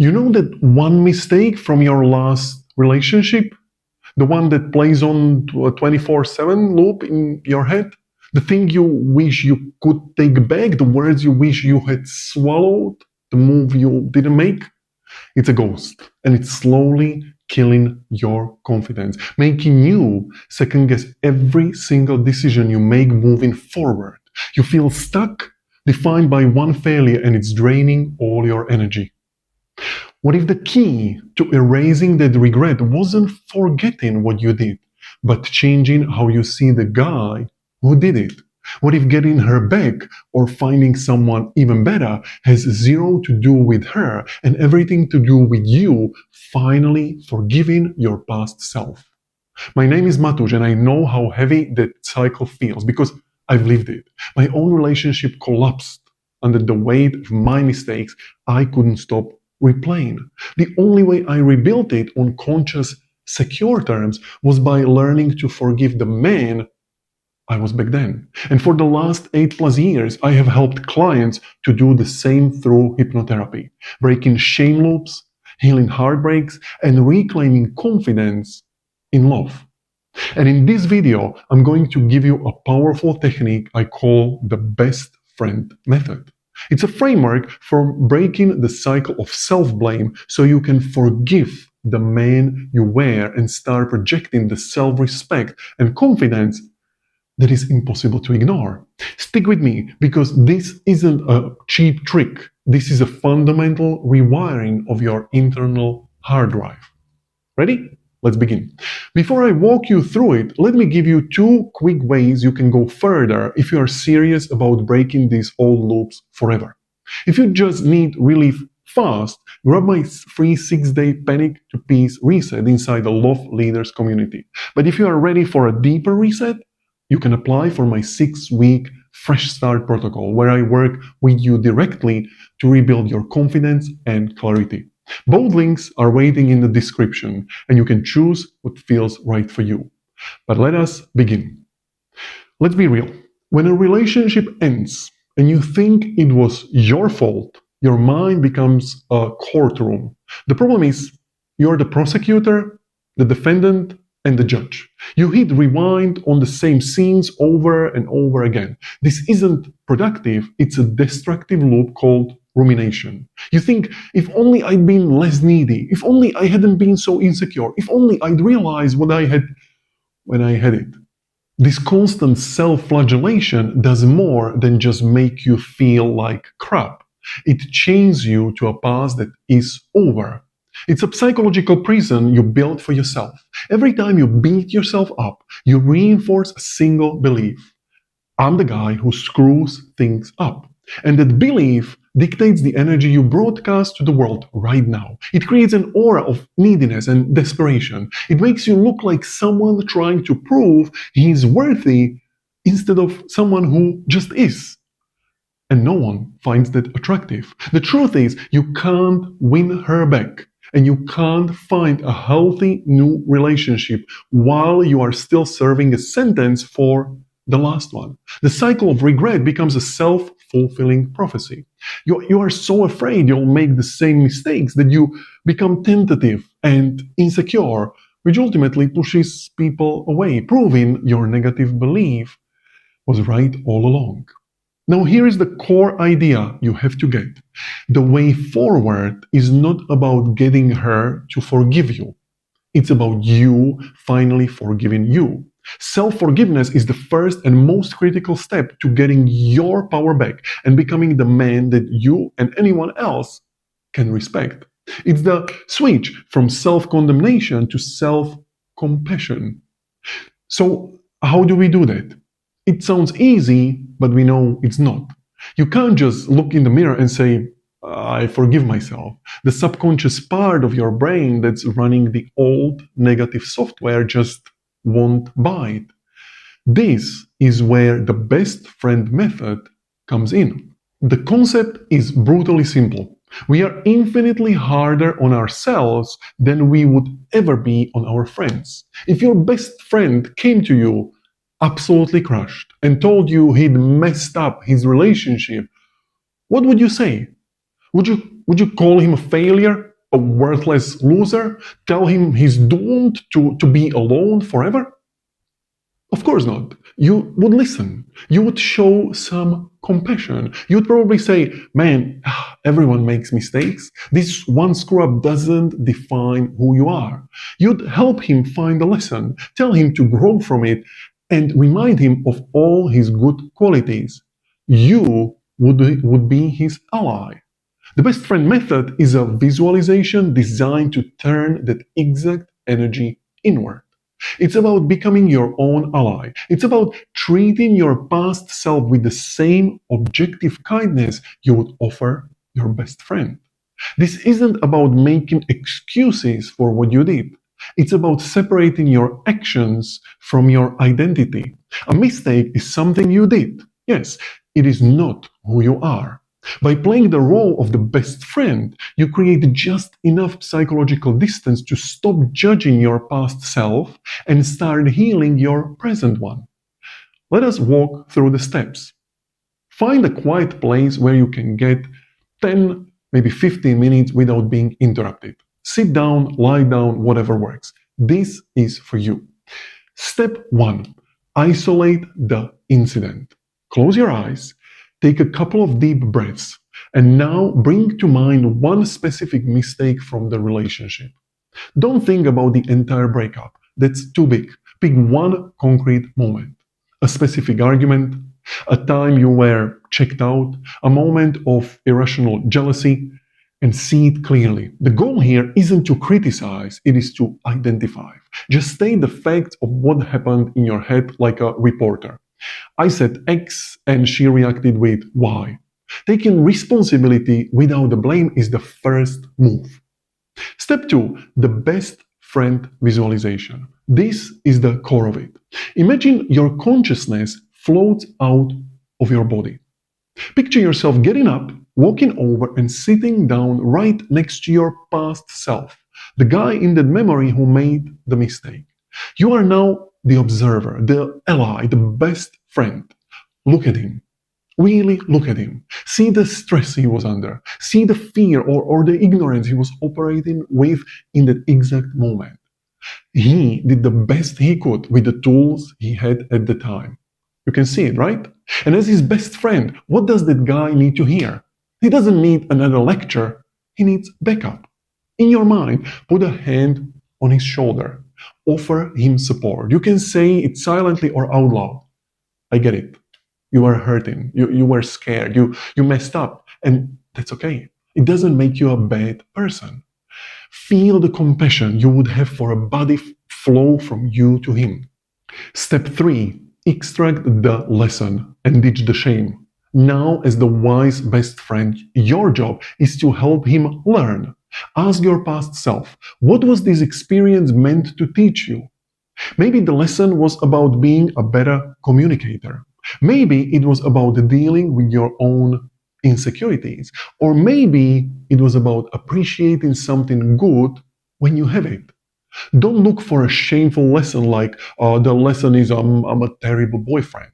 You know that one mistake from your last relationship? The one that plays on to a 24/7 loop in your head? The thing you wish you could take back? The words you wish you had swallowed? The move you didn't make? It's a ghost, and it's slowly killing your confidence, making you second guess every single decision you make moving forward. You feel stuck, defined by one failure, and it's draining all your energy. What if the key to erasing that regret wasn't forgetting what you did, but changing how you see the guy who did it? What if getting her back or finding someone even better has zero to do with her and everything to do with you finally forgiving your past self? My name is Matusz, and I know how heavy that cycle feels because I've lived it. My own relationship collapsed under the weight of my mistakes I couldn't stop replaying. The only way I rebuilt it on conscious, secure terms was by learning to forgive the man I was back then. And for the last 8+ years, I have helped clients to do the same through hypnotherapy, breaking shame loops, healing heartbreaks, and reclaiming confidence in love. And in this video, I'm going to give you a powerful technique I call the best friend method. It's a framework for breaking the cycle of self-blame so you can forgive the man you were and start projecting the self-respect and confidence that is impossible to ignore. Stick with me, because this isn't a cheap trick. This is a fundamental rewiring of your internal hard drive. Ready? Let's begin. Before I walk you through it, let me give you 2 quick ways you can go further if you are serious about breaking these old loops forever. If you just need relief fast, grab my free 6-day Panic to Peace reset inside the Love Leaders community. But if you are ready for a deeper reset, you can apply for my 6-week Fresh Start protocol, where I work with you directly to rebuild your confidence and clarity. Both links are waiting in the description, and you can choose what feels right for you. But let us begin. Let's be real. When a relationship ends and you think it was your fault, your mind becomes a courtroom. The problem is you're the prosecutor, the defendant, and the judge. You hit rewind on the same scenes over and over again. This isn't productive. It's a destructive loop called rumination. You think, if only I'd been less needy, if only I hadn't been so insecure, if only I'd realized what I had when I had it. This constant self-flagellation does more than just make you feel like crap. It chains you to a past that is over. It's a psychological prison you built for yourself. Every time you beat yourself up, you reinforce a single belief. I'm the guy who screws things up. And that belief dictates the energy you broadcast to the world right now. It creates an aura of neediness and desperation. It makes you look like someone trying to prove he's worthy instead of someone who just is. And no one finds that attractive. The truth is, you can't win her back. And you can't find a healthy new relationship while you are still serving a sentence for the last one. The cycle of regret becomes a self-fulfilling prophecy. You are so afraid you'll make the same mistakes that you become tentative and insecure, which ultimately pushes people away, proving your negative belief was right all along. Now, here is the core idea you have to get. The way forward is not about getting her to forgive you. It's about you finally forgiving you. Self-forgiveness is the first and most critical step to getting your power back and becoming the man that you and anyone else can respect. It's the switch from self-condemnation to self-compassion. So, how do we do that? It sounds easy, but we know it's not. You can't just look in the mirror and say, I forgive myself. The subconscious part of your brain that's running the old negative software just won't bite. This is where the best friend method comes in. The concept is brutally simple. We are infinitely harder on ourselves than we would ever be on our friends. If your best friend came to you absolutely crushed and told you he'd messed up his relationship, what would you say? Would you call him a failure? a worthless loser? Tell him he's doomed to be alone forever? Of course not. You would listen. You would show some compassion. You would probably say, man, everyone makes mistakes. This one screw up doesn't define who you are. You'd help him find a lesson, tell him to grow from it, and remind him of all his good qualities. You would be his ally. The best friend method is a visualization designed to turn that exact energy inward. It's about becoming your own ally. It's about treating your past self with the same objective kindness you would offer your best friend. This isn't about making excuses for what you did. It's about separating your actions from your identity. A mistake is something you did. Yes, it is not who you are. By playing the role of the best friend, you create just enough psychological distance to stop judging your past self and start healing your present one. Let us walk through the steps. Find a quiet place where you can get 10, maybe 15 minutes without being interrupted. Sit down, lie down, whatever works. This is for you. Step 1. Isolate the incident. Close your eyes. Take a couple of deep breaths, and now bring to mind one specific mistake from the relationship. Don't think about the entire breakup. That's too big. Pick one concrete moment. A specific argument, a time you were checked out, a moment of irrational jealousy, and see it clearly. The goal here isn't to criticize, it is to identify. Just state the facts of what happened in your head like a reporter. I said X and she reacted with Y. Taking responsibility without the blame is the first move. Step 2. The best friend visualization. This is the core of it. Imagine your consciousness floats out of your body. Picture yourself getting up, walking over and sitting down right next to your past self, the guy in that memory who made the mistake. You are now the observer, the ally, the best friend. Look at him. Really look at him. See the stress he was under. See the fear or the ignorance he was operating with in that exact moment. He did the best he could with the tools he had at the time. You can see it, right? And as his best friend, what does that guy need to hear? He doesn't need another lecture. He needs backup. In your mind, put a hand on his shoulder. Offer him support. You can say it silently or out loud. I get it. You are hurting. You were scared. You messed up. And that's okay. It doesn't make you a bad person. Feel the compassion you would have for a body flow from you to him. Step 3. Extract the lesson and ditch the shame. Now, as the wise best friend, your job is to help him learn. Ask your past self, what was this experience meant to teach you? Maybe the lesson was about being a better communicator. Maybe it was about dealing with your own insecurities. Or maybe it was about appreciating something good when you have it. Don't look for a shameful lesson like, the lesson is I'm a terrible boyfriend.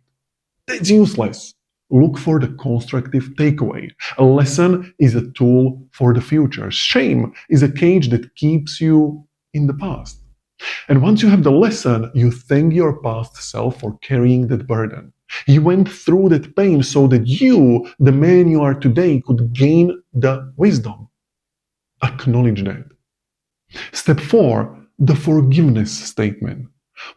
That's useless. Look for the constructive takeaway. A lesson is a tool for the future. Shame is a cage that keeps you in the past. And once you have the lesson, you thank your past self for carrying that burden. He went through that pain so that you, the man you are today, could gain the wisdom. Acknowledge that. Step 4, the forgiveness statement.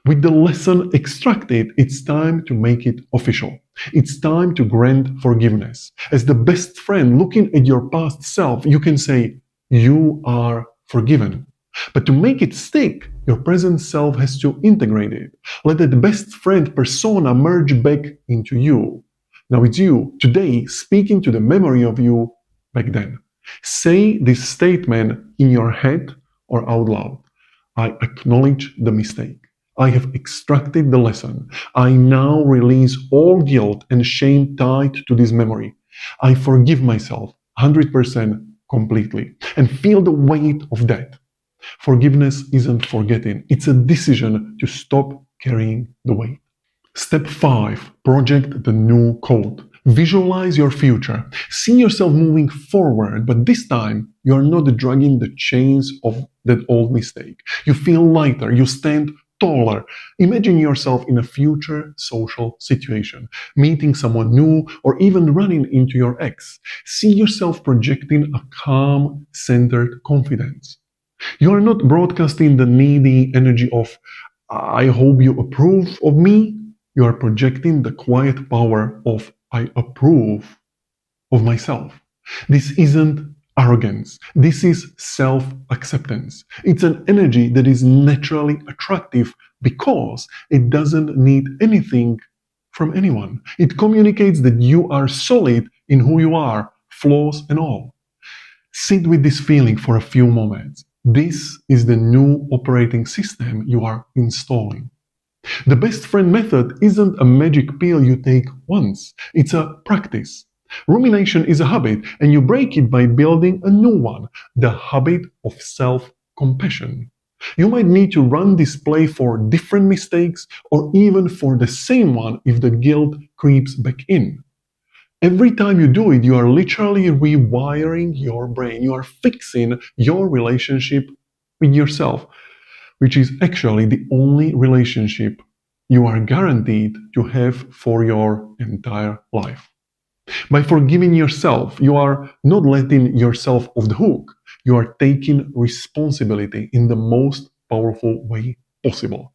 With the lesson extracted, it's time to make it official. It's time to grant forgiveness. As the best friend looking at your past self, you can say, you are forgiven. But to make it stick, your present self has to integrate it. Let that best friend persona merge back into you. Now it's you, today, speaking to the memory of you back then. Say this statement in your head or out loud. I acknowledge the mistake. I have extracted the lesson. I now release all guilt and shame tied to this memory. I forgive myself 100% completely and feel the weight of that. Forgiveness isn't forgetting. It's a decision to stop carrying the weight. Step 5. Project the new code. Visualize your future. See yourself moving forward, but this time you are not dragging the chains of that old mistake. You feel lighter, you stand taller. Imagine yourself in a future social situation, meeting someone new, or even running into your ex. See yourself projecting a calm, centered confidence. You are not broadcasting the needy energy of, I hope you approve of me. You are projecting the quiet power of, I approve of myself. This isn't arrogance. This is self-acceptance. It's an energy that is naturally attractive because it doesn't need anything from anyone. It communicates that you are solid in who you are, flaws and all. Sit with this feeling for a few moments. This is the new operating system you are installing. The best friend method isn't a magic pill you take once. It's a practice. Rumination is a habit, and you break it by building a new one, the habit of self-compassion. You might need to run this play for different mistakes or even for the same one if the guilt creeps back in. Every time you do it, you are literally rewiring your brain. You are fixing your relationship with yourself, which is actually the only relationship you are guaranteed to have for your entire life. By forgiving yourself, you are not letting yourself off the hook. You are taking responsibility in the most powerful way possible.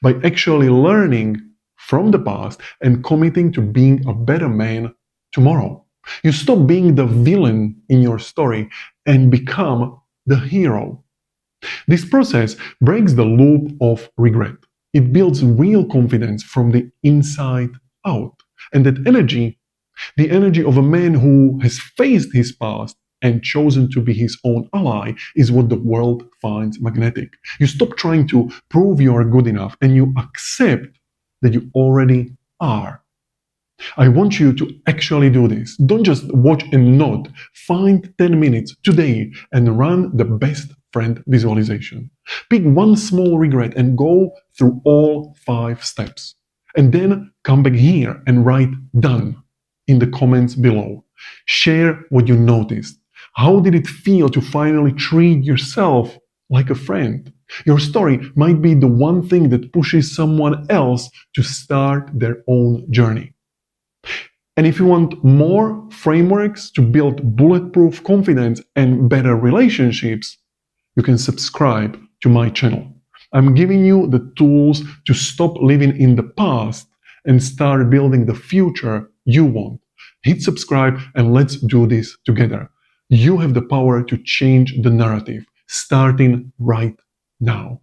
By actually learning from the past and committing to being a better man tomorrow. You stop being the villain in your story and become the hero. This process breaks the loop of regret. It builds real confidence from the inside out. And that energy, the energy of a man who has faced his past and chosen to be his own ally, is what the world finds magnetic. You stop trying to prove you are good enough and you accept that you already are. I want you to actually do this. Don't just watch and nod. Find 10 minutes today and run the best friend visualization. Pick one small regret and go through all 5 steps. And then come back here and write done in the comments below. Share what you noticed. How did it feel to finally treat yourself like a friend? Your story might be the one thing that pushes someone else to start their own journey. And if you want more frameworks to build bulletproof confidence and better relationships, you can subscribe to my channel. I'm giving you the tools to stop living in the past and start building the future you want. Hit subscribe and let's do this together. You have the power to change the narrative, starting right now.